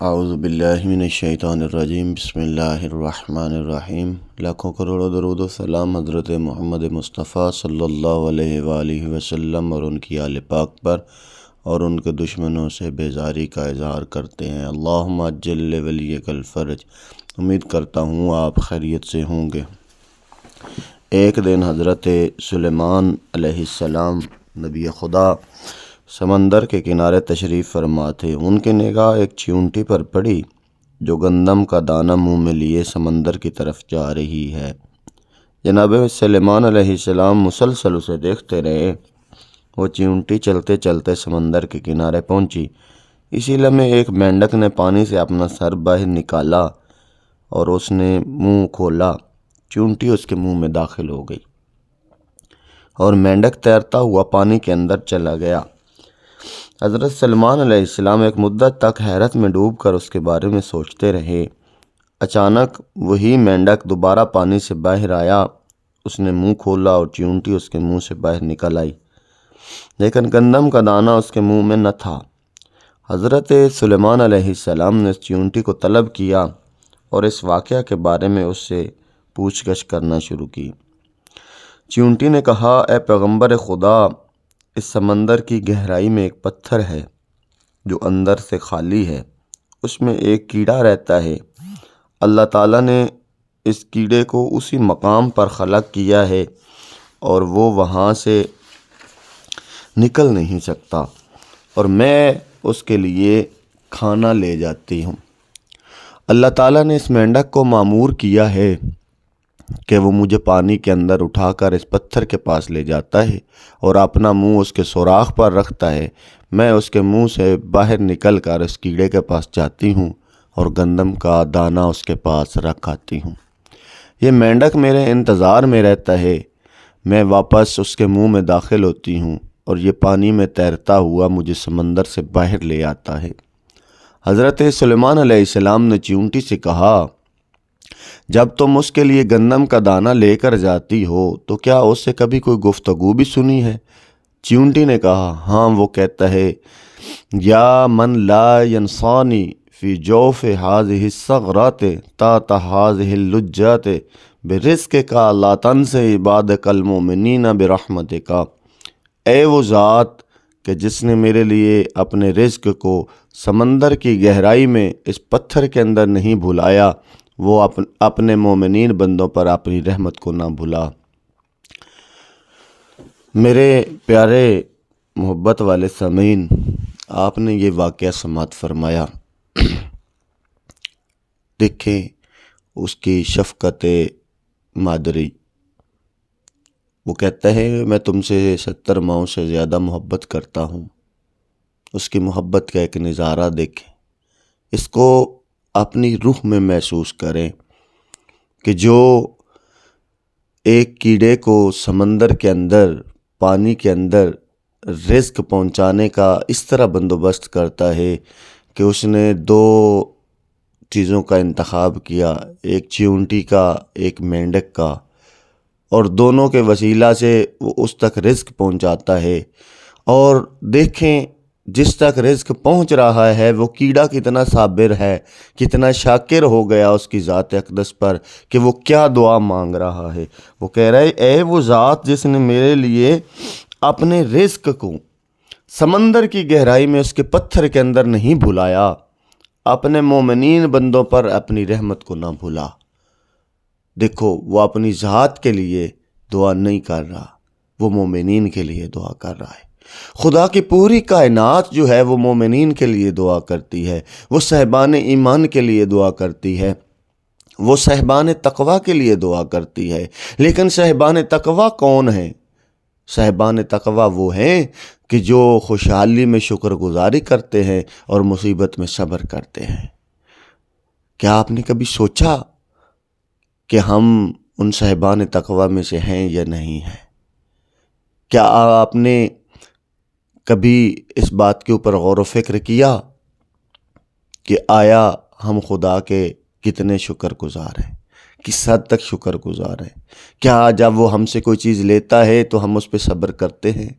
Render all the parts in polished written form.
اعوذ باللہ من الشیطان الرجیم، بسم اللہ الرحمن الرحیم۔ لاکھوں کروڑوں درود و سلام حضرت محمد مصطفیٰ صلی اللہ علیہ وآلہ وسلم اور ان کی آل پاک پر اور ان کے دشمنوں سے بیزاری کا اظہار کرتے ہیں۔ اللہم عجل ولیک الفرج۔ امید کرتا ہوں آپ خیریت سے ہوں گے۔ ایک دن حضرت سلیمان علیہ السلام نبی خدا سمندر کے کنارے تشریف فرما تھے۔ ان کی نگاہ ایک چیونٹی پر پڑی جو گندم کا دانہ منہ میں لیے سمندر کی طرف جا رہی ہے۔ جناب سلیمان علیہ السلام مسلسل اسے دیکھتے رہے۔ وہ چیونٹی چلتے چلتے سمندر کے کنارے پہنچی۔ اسی لمحے ایک مینڈک نے پانی سے اپنا سر باہر نکالا اور اس نے منہ کھولا۔ چیونٹی اس کے منہ میں داخل ہو گئی اور مینڈک تیرتا ہوا پانی کے اندر چلا گیا۔ حضرت سلیمان علیہ السلام ایک مدت تک حیرت میں ڈوب کر اس کے بارے میں سوچتے رہے۔ اچانک وہی مینڈک دوبارہ پانی سے باہر آیا۔ اس نے منہ کھولا اور چیونٹی اس کے منہ سے باہر نکل آئی، لیکن گندم کا دانہ اس کے منہ میں نہ تھا۔ حضرت سلیمان علیہ السلام نے اس چیونٹی کو طلب کیا اور اس واقعہ کے بارے میں اس سے پوچھ گچھ کرنا شروع کی۔ چیونٹی نے کہا، اے پیغمبر خدا، اس سمندر کی گہرائی میں ایک پتھر ہے جو اندر سے خالی ہے۔ اس میں ایک کیڑا رہتا ہے۔ اللہ تعالیٰ نے اس کیڑے کو اسی مقام پر خلق کیا ہے اور وہ وہاں سے نکل نہیں سکتا، اور میں اس کے لیے کھانا لے جاتی ہوں۔ اللہ تعالیٰ نے اس مینڈک کو مامور کیا ہے کہ وہ مجھے پانی کے اندر اٹھا کر اس پتھر کے پاس لے جاتا ہے اور اپنا منہ اس کے سوراخ پر رکھتا ہے۔ میں اس کے منہ سے باہر نکل کر اس کیڑے کے پاس جاتی ہوں اور گندم کا دانہ اس کے پاس رکھ آتی ہوں۔ یہ مینڈک میرے انتظار میں رہتا ہے۔ میں واپس اس کے منہ میں داخل ہوتی ہوں اور یہ پانی میں تیرتا ہوا مجھے سمندر سے باہر لے آتا ہے۔ حضرت سلیمان علیہ السلام نے چیونٹی سے کہا، جب تم اس کے لیے گندم کا دانہ لے کر جاتی ہو تو کیا اس سے کبھی کوئی گفتگو بھی سنی ہے؟ چیونٹی نے کہا، ہاں، وہ کہتا ہے، یا من لا ینسانی فی جوف ہذہ الثغرات تحت ہذہ اللجات برزقک لا تنس عبادک المؤمنین برحمتک۔ اے وہ ذات کہ جس نے میرے لیے اپنے رزق کو سمندر کی گہرائی میں اس پتھر کے اندر نہیں بھلایا، وہ اپنے مومنین بندوں پر اپنی رحمت کو نہ بھلا۔ میرے پیارے محبت والے سامعین، آپ نے یہ واقعہ سماعت فرمایا۔ دیکھیں اس کی شفقت مادری۔ وہ کہتا ہے، میں تم سے 70 ماؤں سے زیادہ محبت کرتا ہوں۔ اس کی محبت کا ایک نظارہ دیکھیں، اس کو اپنی روح میں محسوس کریں کہ جو ایک کیڑے کو سمندر کے اندر، پانی کے اندر رزق پہنچانے کا اس طرح بندوبست کرتا ہے کہ اس نے 2 چیزوں کا انتخاب کیا، ایک چیونٹی کا، ایک مینڈک کا، اور دونوں کے وسیلہ سے وہ اس تک رزق پہنچاتا ہے۔ اور دیکھیں جس تک رزق پہنچ رہا ہے وہ کیڑا کتنا صابر ہے، کتنا شاکر ہو گیا اس کی ذات اقدس پر کہ وہ کیا دعا مانگ رہا ہے۔ وہ کہہ رہا ہے، اے وہ ذات جس نے میرے لیے اپنے رزق کو سمندر کی گہرائی میں اس کے پتھر کے اندر نہیں بھلایا، اپنے مومنین بندوں پر اپنی رحمت کو نہ بھلا۔ دیکھو وہ اپنی ذات کے لیے دعا نہیں کر رہا، وہ مومنین کے لیے دعا کر رہا ہے۔ خدا کی پوری کائنات جو ہے وہ مومنین کے لیے دعا کرتی ہے، وہ صاحبان ایمان کے لیے دعا کرتی ہے، وہ صاحبان تقوی کے لیے دعا کرتی ہے۔ لیکن صاحبان تقوی کون ہیں؟ صاحبان تقوی وہ ہیں کہ جو خوشحالی میں شکر گزاری کرتے ہیں اور مصیبت میں صبر کرتے ہیں۔ کیا آپ نے کبھی سوچا کہ ہم ان صاحبان تقوی میں سے ہیں یا نہیں ہیں؟ کیا آپ نے کبھی اس بات کے اوپر غور و فکر کیا کہ آیا ہم خدا کے کتنے شکر گزار ہیں، کس حد تک شکر گزار ہیں؟ کیا جب وہ ہم سے کوئی چیز لیتا ہے تو ہم اس پہ صبر کرتے ہیں،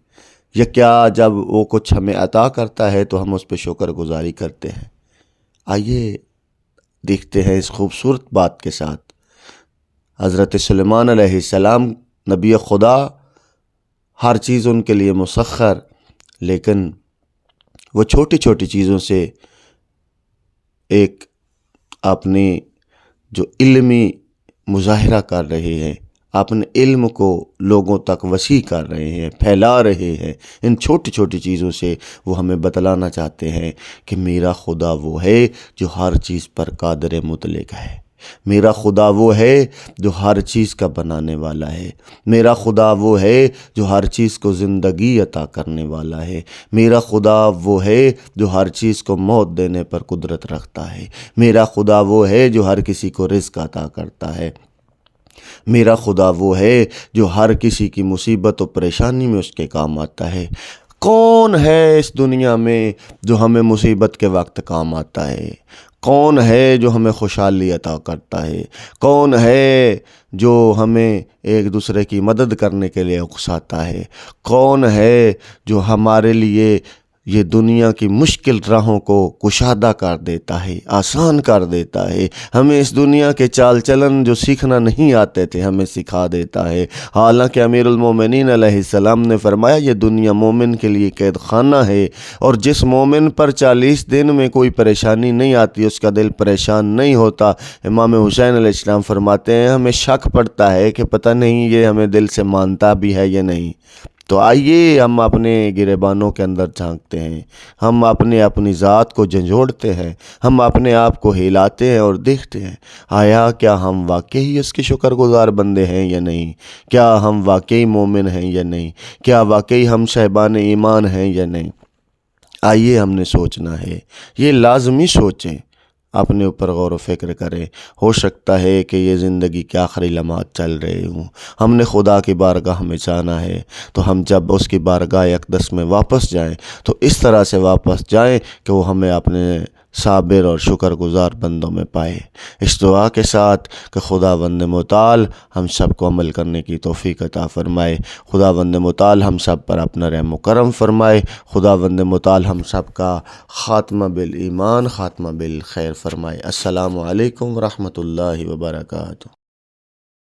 یا کیا جب وہ کچھ ہمیں عطا کرتا ہے تو ہم اس پہ شکر گزاری کرتے ہیں؟ آئیے دیکھتے ہیں اس خوبصورت بات کے ساتھ۔ حضرت سلیمان علیہ السلام نبی خدا، ہر چیز ان کے لیے مسخر، لیکن وہ چھوٹی چھوٹی چیزوں سے ایک اپنی جو علمی مظاہرہ کر رہے ہیں، اپنے علم کو لوگوں تک وسیع کر رہے ہیں، پھیلا رہے ہیں، ان چھوٹی چھوٹی چیزوں سے وہ ہمیں بتلانا چاہتے ہیں کہ میرا خدا وہ ہے جو ہر چیز پر قادر مطلق ہے، میرا خدا وہ ہے جو ہر چیز کا بنانے والا ہے، میرا خدا وہ ہے جو ہر چیز کو زندگی عطا کرنے والا ہے، میرا خدا وہ ہے جو ہر چیز کو موت دینے پر قدرت رکھتا ہے، میرا خدا وہ ہے جو ہر کسی کو رزق عطا کرتا ہے، میرا خدا وہ ہے جو ہر کسی کی مصیبت و پریشانی میں اس کے کام آتا ہے۔ کون ہے اس دنیا میں جو ہمیں مصیبت کے وقت کام آتا ہے؟ کون ہے جو ہمیں خوشحالی عطا کرتا ہے؟ کون ہے جو ہمیں ایک دوسرے کی مدد کرنے کے لیے اکساتا ہے؟ کون ہے جو ہمارے لیے یہ دنیا کی مشکل راہوں کو کشادہ کر دیتا ہے، آسان کر دیتا ہے؟ ہمیں اس دنیا کے چال چلن جو سیکھنا نہیں آتے تھے ہمیں سکھا دیتا ہے۔ حالانکہ امیر المومنین علیہ السلام نے فرمایا یہ دنیا مومن کے لیے قید خانہ ہے، اور جس مومن پر 40 دن میں کوئی پریشانی نہیں آتی اس کا دل پریشان نہیں ہوتا۔ امام حسین علیہ السلام فرماتے ہیں ہمیں شک پڑتا ہے کہ پتہ نہیں یہ ہمیں دل سے مانتا بھی ہے یا نہیں۔ تو آئیے ہم اپنے گریبانوں کے اندر جھانکتے ہیں، ہم اپنی ذات کو جھنجھوڑتے ہیں، ہم اپنے آپ کو ہلاتے ہیں اور دیکھتے ہیں آیا کیا ہم واقعی اس کے شکر گزار بندے ہیں یا نہیں؟ کیا ہم واقعی مومن ہیں یا نہیں؟ کیا واقعی ہم صاحبان ایمان ہیں یا نہیں؟ آئیے ہم نے سوچنا ہے، یہ لازمی سوچیں، اپنے اوپر غور و فکر کریں۔ ہو سکتا ہے کہ یہ زندگی کے آخری لمحات چل رہے ہوں، ہم نے خدا کی بارگاہ میں جانا ہے، تو ہم جب اس کی بارگاہ اقدس میں واپس جائیں تو اس طرح سے واپس جائیں کہ وہ ہمیں اپنے صابر اور شکر گزار بندوں میں پائے۔ اس دعا کے ساتھ کہ خداوند متعال ہم سب کو عمل کرنے کی توفیق عطا فرمائے، خداوند متعال ہم سب پر اپنا رحم و کرم فرمائے، خداوند متعال ہم سب کا خاتمہ بالایمان، خاتمہ بالخیر فرمائے۔ السلام علیکم ورحمۃ اللہ وبرکاتہ۔